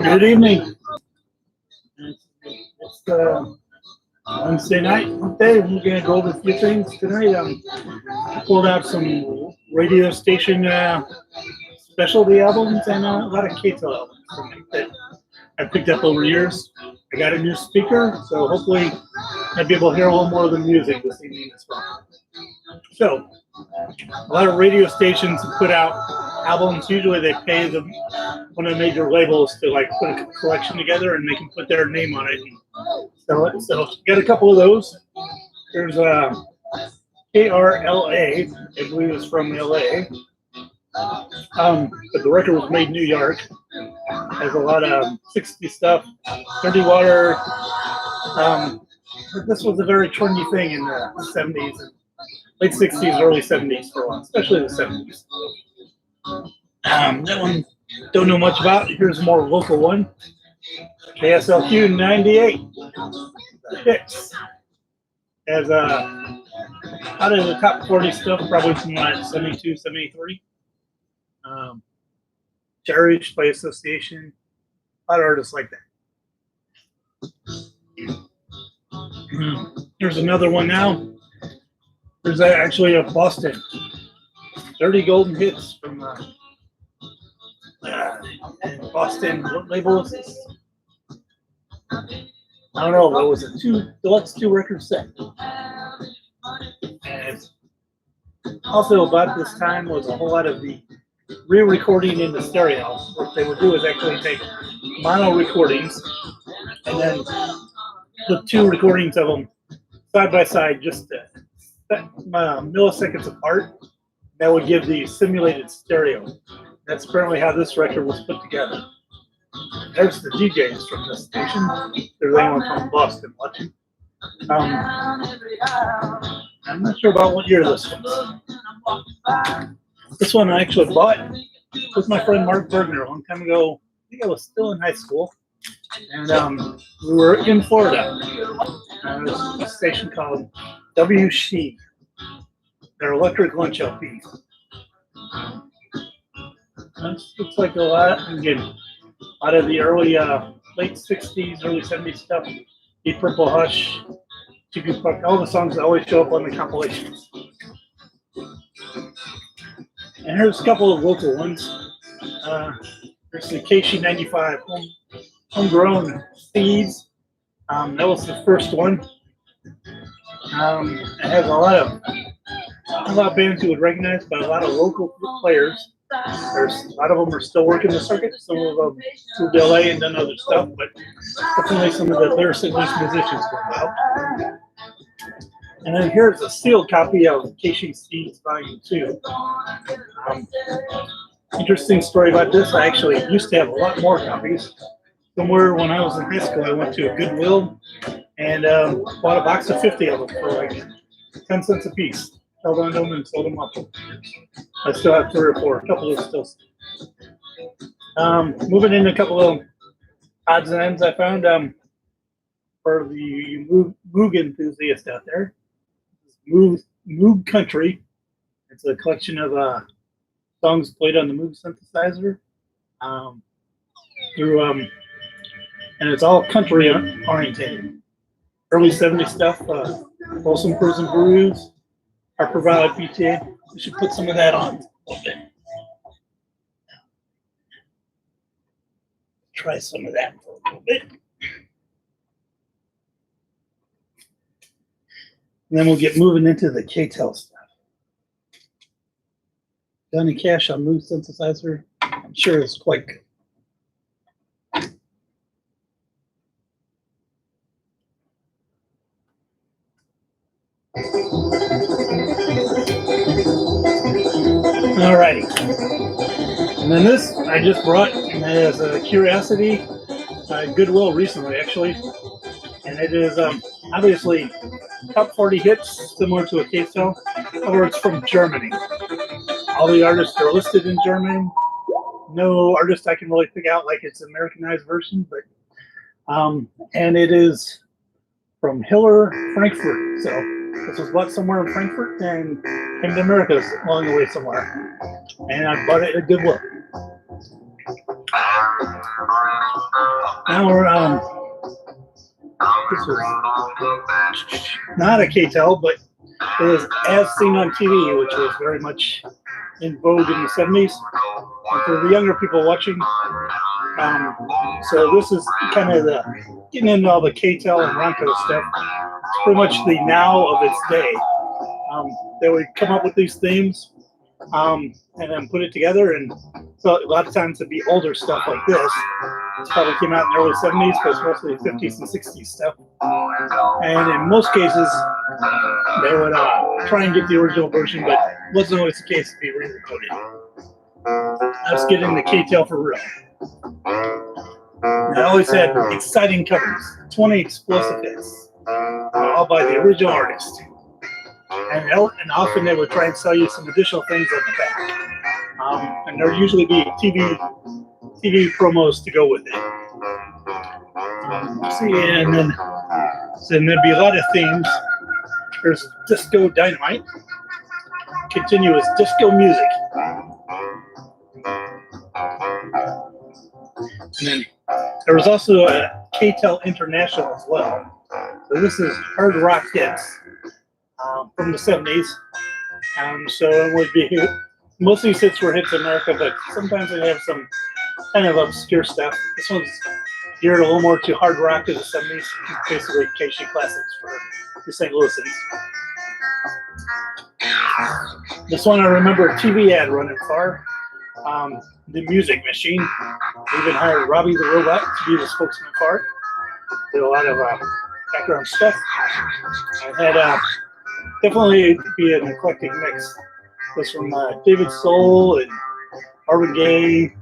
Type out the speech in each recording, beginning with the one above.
Good evening. It's Wednesday night. Okay, we're going to go over a few things tonight. I pulled out some radio station specialty albums and a lot of k-tel albums tonight that I picked up over years. I got a new speaker, so hopefully I'll be able to hear a little more of the music this evening as well. So, a lot of radio stations put out albums. Usually they pay one of the major labels to like put a collection together and they can put their name on it and sell it. So get a couple of those. There's KRLA, I believe it's from LA. But the record was made in New York. Has a lot of 60s stuff, Dirty Water. This was a very trendy thing in the 70s and late 60s, early 70s for a while, especially the 70s. That one, don't know much about. Here's a more local one. KSLQ 98. The hits. Has out of the top 40 stuff, probably from like 72, 73. Cherished by association. A lot of artists like that. Here's another one now. There's actually a Boston 30 golden hits from Boston. What label is this? I don't know. That was a deluxe 2-record set. And also about this time was a whole lot of the re-recording in the stereo. What they would do is actually take mono recordings and then put 2 recordings of them side by side, just milliseconds apart. That would give the simulated stereo. That's apparently how this record was put together. There's the DJs from this station. There's anyone from Boston watching. I'm not sure about what year this was. This one I actually bought with my friend Mark Bergner a long time ago. I think I was still in high school. And we were in Florida. There's a station called WC. Their Electric Lunch LP. This looks like a lot, again, a lot of the early, late 60s, early 70s stuff. Deep Purple Hush, Chicken Puck, all the songs that always show up on the compilations. And here's a couple of local ones. There's the KC95, Homegrown Seeds. That was the first one. It has a lot of bands you would recognize, but a lot of local players. There's a lot of them are still working the circuit. Some of them moved to LA and done other stuff, but definitely some of the lyricist musicians going out. And then here's a sealed copy of KC Seeds Volume 2. Interesting story about this. I actually used to have a lot more copies. Somewhere when I was in high school, I went to a Goodwill and bought a box of 50 of them for like 10 cents a piece. Held on to them and sold them up. I still have 3 or 4. A couple of still. Moving into a couple of odds and ends I found for the Moog enthusiast out there. Moog Country. It's a collection of songs played on the Moog synthesizer. And it's all country orientated. Early 70s stuff. Folsom Prison Brews. Harper Valley PTA. We should put some of that on a little bit. Try some of that for a little bit. And then we'll get moving into the k-tel stuff. Johnny Cash on Moog synthesizer. I'm sure it's quite good. Alrighty. And then this I just brought as a curiosity, Goodwill recently actually. And it is obviously top 40 hits, similar to a k-tel, or it's from Germany. All the artists are listed in German. No artist I can really pick out like it's an Americanized version, but and it is from Hiller, Frankfurt. So This was bought somewhere in Frankfurt and came to America along the way somewhere. And I bought it at Goodwill. Now we're, this was not a k-tel, but it was As Seen on TV, which was very much in vogue in the 70s. And for the younger people watching, so this is kind of the getting into all the k-tel and Ronco stuff. It's pretty much the now of its day. They would come up with these themes and then put it together. And so a lot of times it'd be older stuff like this. This probably came out in the early 70s, but it's mostly 50s and 60s stuff. And in most cases, they would try and get the original version, but it wasn't always the case to be re-recorded. Let's get into k-tel for real. They always had exciting covers, 20 explosive hits, all by the original artist. And often they would try and sell you some additional things on the back. And there would usually be TV promos to go with it. And then there'd be a lot of themes. There's Disco Dynamite, continuous disco music. And then there was also a k-tel International as well. So this is hard rock hits from the 70s. So it would be, most of these hits were hits in America, but sometimes they have some kind of obscure stuff. This one's geared a little more to hard rock of the 70s, basically KC classics for the St. Louisans. This one I remember a TV ad running for. The Music Machine. They even hired Robbie the Robot to be the spokesman for it. Did a lot of background stuff. I had definitely be an eclectic mix. It was from David Soul and Marvin Gaye,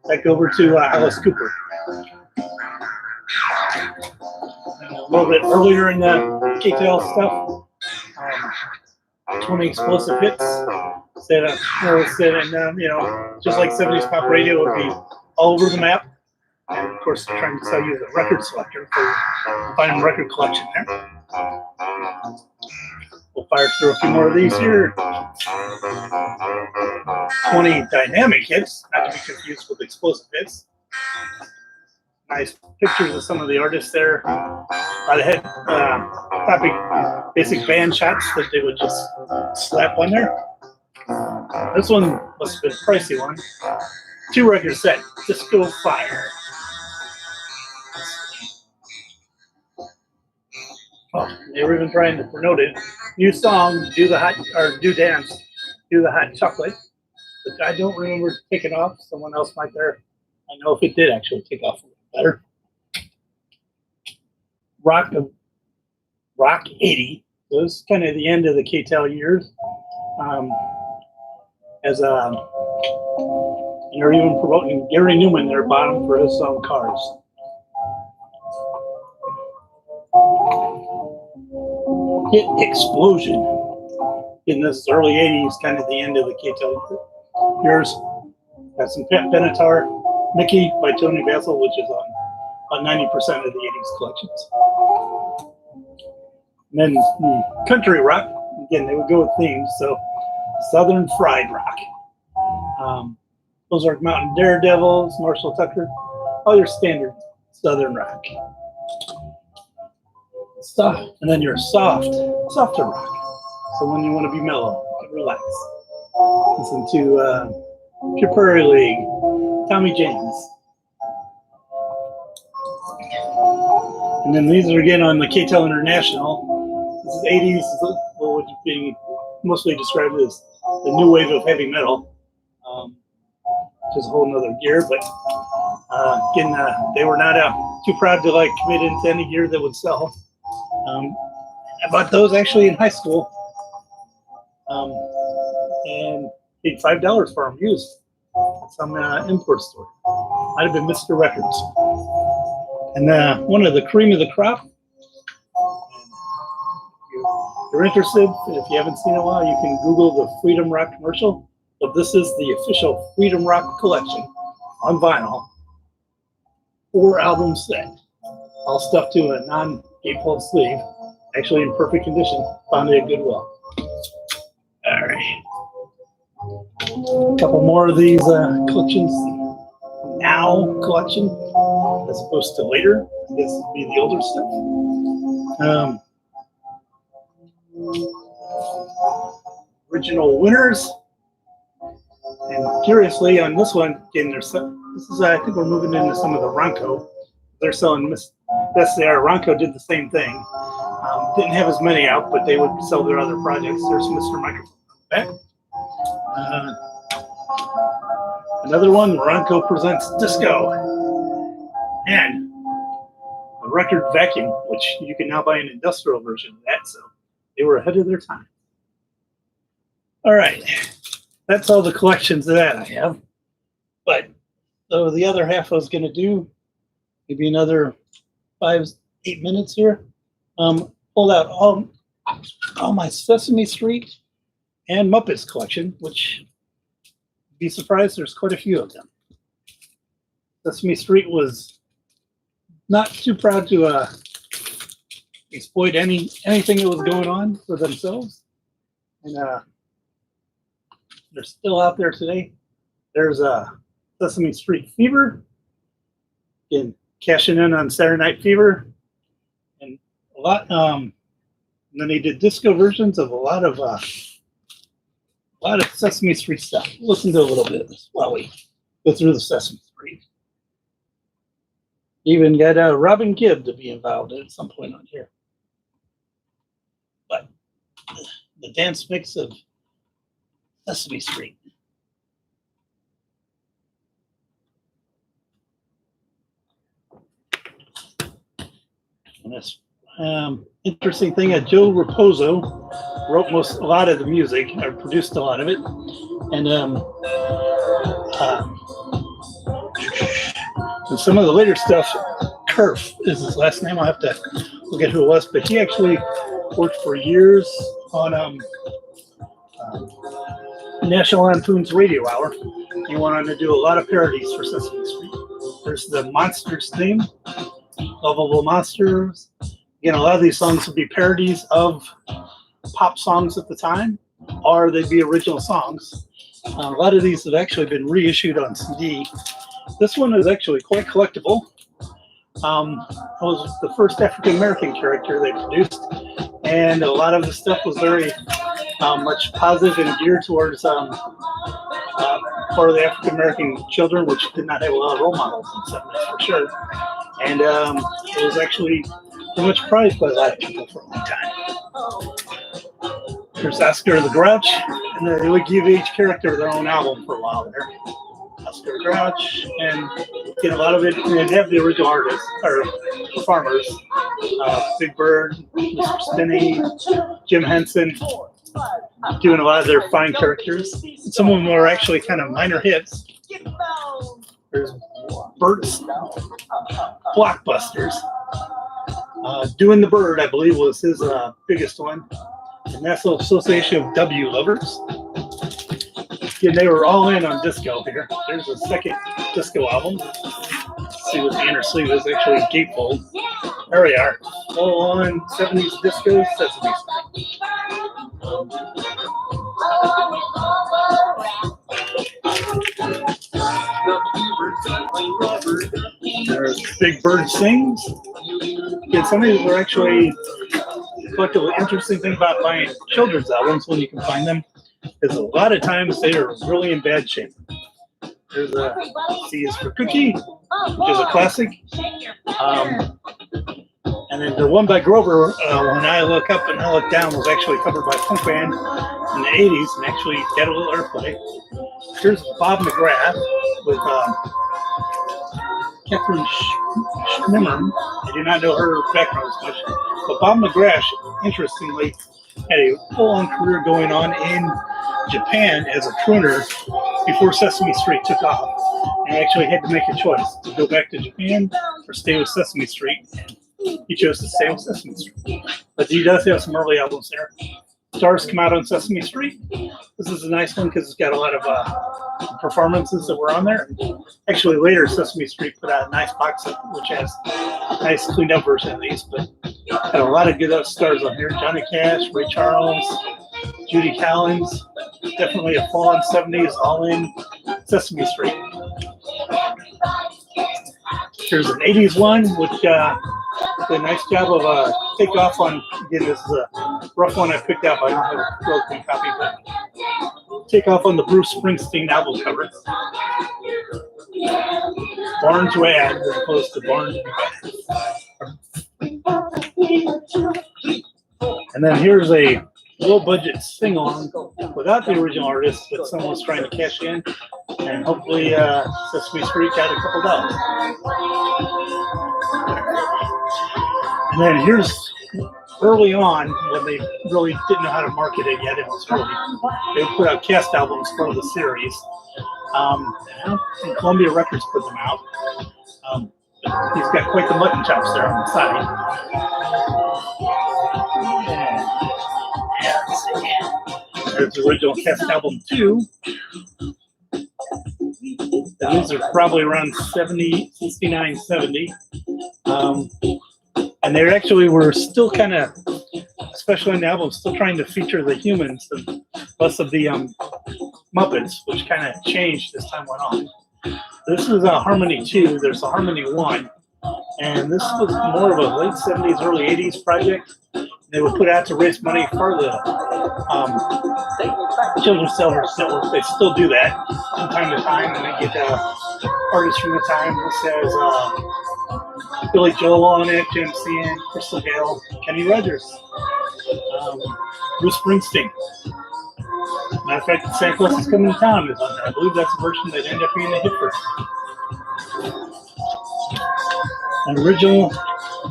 back over to Alice Cooper. And a little bit earlier in the k-tel stuff, 20 explosive hits. Just like 70s pop radio would be all over the map. And of course, trying to sell you the record selector for finding record collection there. We'll fire through a few more of these here. 20 dynamic hits, not to be confused with explosive hits. Nice pictures of some of the artists there. I had basic band shots that they would just slap on there. This one must have been a pricey one. 2-record set, Disco Fire. Oh, they were even trying to promote it. New song, Do the Hot Chocolate. But I don't remember taking off. Someone else might there. I know if it did actually take off a little better. Rock 80. So this is kind of the end of the k-tel years. And they're even promoting Gary Newman, their bottom for his song Cars. Hit Explosion in this early 80s, kind of the end of the k-tel years. Got some Pat Benatar, Mickey by Tony Basil, which is on 90% of the 80s collections. And then country rock, again, they would go with themes. So Southern Fried Rock. Those are Mountain Daredevils, Marshall Tucker, all your standard Southern rock stuff. And then your softer rock. So when you want to be mellow, you can relax. Listen to Pure Prairie League, Tommy James. And then these are again on the k-tel International. This is 80s, what would be mostly described as the new wave of heavy metal, which is a whole nother gear. But again, they were not too proud to commit into any gear that would sell. I bought those actually in high school, and paid $5 for them used at some import store. Might have been Mr. Records. And one of the cream of the crop. If you're interested, if you haven't seen it in a while, you can Google the Freedom Rock commercial. But this is the official Freedom Rock collection on vinyl. 4-album set, all stuffed to a non-gatefold sleeve. Actually in perfect condition. Found it at Goodwill. All right. A couple more of these collections. Now collection, as opposed to later. I guess would be the older stuff. Original winners. And curiously, on this one, again, this is I think we're moving into some of the Ronco. They're selling Yes, they are. Ronco did the same thing. Didn't have as many out, but they would sell their other projects. There's Mr. Microphone back. Another one, Ronco presents Disco. And a record vacuum, which you can now buy an industrial version of that. So they were ahead of their time. All right. That's all the collections of that I have. But so the other half I was going to do, maybe another 5-8 minutes here. Pulled out all my Sesame Street and Muppets collection, which you'd be surprised there's quite a few of them. Sesame Street was not too proud to exploit anything that was going on for themselves, and they're still out there today. There's Sesame Street Fever, again cashing in on Saturday Night Fever, and a lot. And then they did disco versions of a lot of Sesame Street stuff. Listen to a little bit while we go through the Sesame Street. Even got Robin Gibb to be involved at some point on here. But the dance mix of Sesame Street. And this interesting thing, Joe Raposo wrote a lot of the music, or produced a lot of it, and some of the later stuff. Kerf is his last name. I'll have to look at who it was, but he actually worked for years on National Lampoon's Radio Hour. He went on to do a lot of parodies for Sesame Street. There's the Monsters theme, Lovable Monsters. Again, a lot of these songs would be parodies of pop songs at the time, or they'd be original songs. A lot of these have actually been reissued on CD. This one is actually quite collectible. It was the first African-American character they produced, and a lot of the stuff was very much positive and geared towards part of the African-American children, which did not have a lot of role models in some ways, for sure. And it was actually pretty much prized by a lot of people for a long time. There's Oscar the Grouch, and they would give each character their own album for a while there. Oscar the Grouch, and get a lot of it, and they'd have the original artists, or performers, Big Bird, Mr. Spinney, Jim Henson, doing a lot of their fine characters. Some of them were actually kind of minor hits. There's Bert's Blockbusters. Doing the Bird, I believe, was his biggest one. The National Association of W Lovers. Again, they were all in on disco here. There's a second disco album. Let's see what the inner sleeve is. Actually gatefold. There we are. Full on 70s disco Sesame Street. There's Big Bird Sings. Again, some of these were actually collectively interesting thing about buying children's albums when you can find them is a lot of times they are really in bad shape. There's a C is for Cookie, which is a classic. And then the one by Grover, When I Look Up and I Look Down, was actually covered by Punk Band in the 80s and actually got a little airplay. Here's Bob McGrath with Catherine Schmimmer. I do not know her background as much, but Bob McGrath, interestingly, had a full-on career going on in Japan as a crooner before Sesame Street took off, and actually had to make a choice to go back to Japan or stay with Sesame Street. He chose to stay with Sesame Street, but he does have some early albums there. Stars come out on Sesame Street. This is a nice one because it's got a lot of performances that were on there. Actually, later Sesame Street put out a nice box set which has a nice cleaned up version of these, but had a lot of good stars on here. Johnny Cash, Ray Charles, Judy Collins. Definitely a full-on 70s all-in Sesame Street. Here's an 80s one, which did a nice job of takeoff on. Again, this is a rough one I picked up. I don't have a broken copy, but take off on the Bruce Springsteen album cover. Born to Add as opposed to Born to Bad. And then here's a low budget sing along without the original artist, but someone was trying to cash in, and hopefully Sesame Street got a couple dollars. And then here's early on when they really didn't know how to market it yet. It was early. They put out cast albums for the series. And Columbia Records put them out. He's got quite the mutton chops there on the side. There's the original cast album 2. These are probably around 69, 70. And they actually were still kind of, especially on the album, still trying to feature the humans and less of the Muppets, which kind of changed as time went on. This is a Harmony 2. There's a Harmony 1. And this was more of a late 70s, early 80s project. They would put out to raise money for the Children's Television Network. They still do that from time to time, and they get artists from the time. This has Billy Joel on it, Jim Cian, Crystal Gale, Kenny Rogers, Bruce Springsteen. Matter of fact, Santa Claus is Coming to Town is on there. I believe that's a version that ended up being a hit for. An original.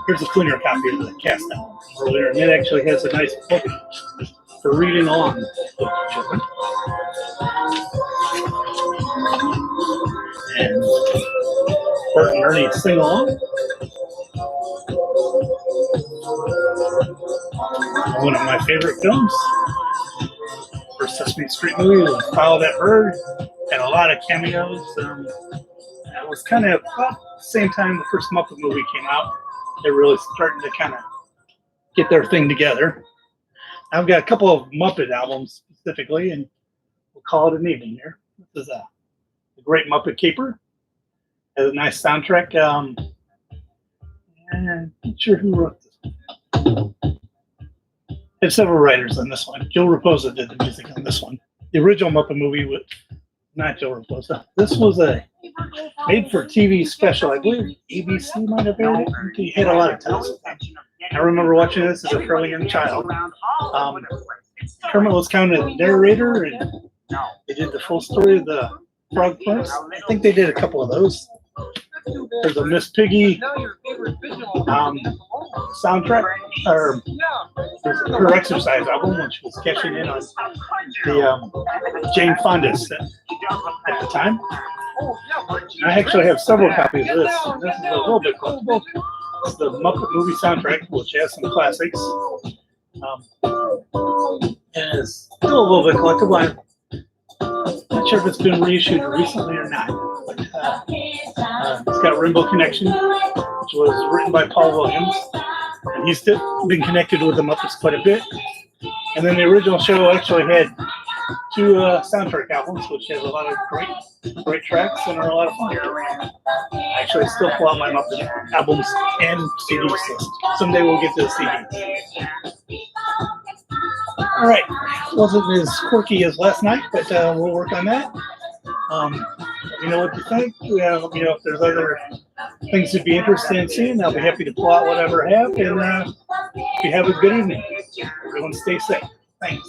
Here's a cleaner copy of the cast album earlier, and it actually has a nice book for reading along with children. And Bert and Ernie sing along. One of my favorite films. First Sesame Street movie was Follow That Bird. Had a lot of cameos. It was kind of about the same time the first Muppet movie came out. They're really starting to kind of get their thing together. I've got a couple of Muppet albums specifically, and we'll call it an evening here. This is a Great Muppet Caper. Has a nice soundtrack. And I'm not sure who wrote this one. There's several writers on this one. Joe Raposa did the music on this one. The original Muppet movie was not Joe Raposa. This was a made-for-TV special. I believe ABC might have aired it. He had a lot of titles. I remember watching this as a fairly young child. Kermit was kind of the narrator, and they did the full story of the Frog Prince. I think they did a couple of those. There's a Miss Piggy soundtrack, or her exercise album, which was cashing in on the Jane Fonda set at the time. And I actually have several copies of this. This is a little bit collectible. It's the Muppet movie soundtrack, which has some classics. And it's still a little bit collectible. I'm not sure if it's been reissued recently or not. But, it's got Rainbow Connection, which was written by Paul Williams. And he's been connected with the Muppets quite a bit. And then the original show actually had 2 soundtrack albums, which has a lot of great tracks and are a lot of fun. I actually still pull out my Muppet albums and CDs. So someday we'll get to the CD. All right, wasn't as quirky as last night, but we'll work on that. Let me know what you think. Let me know if there's other things you'd be interested in seeing. I'll be happy to pull out whatever I have. And you have a good evening. Everyone stay safe. Thanks.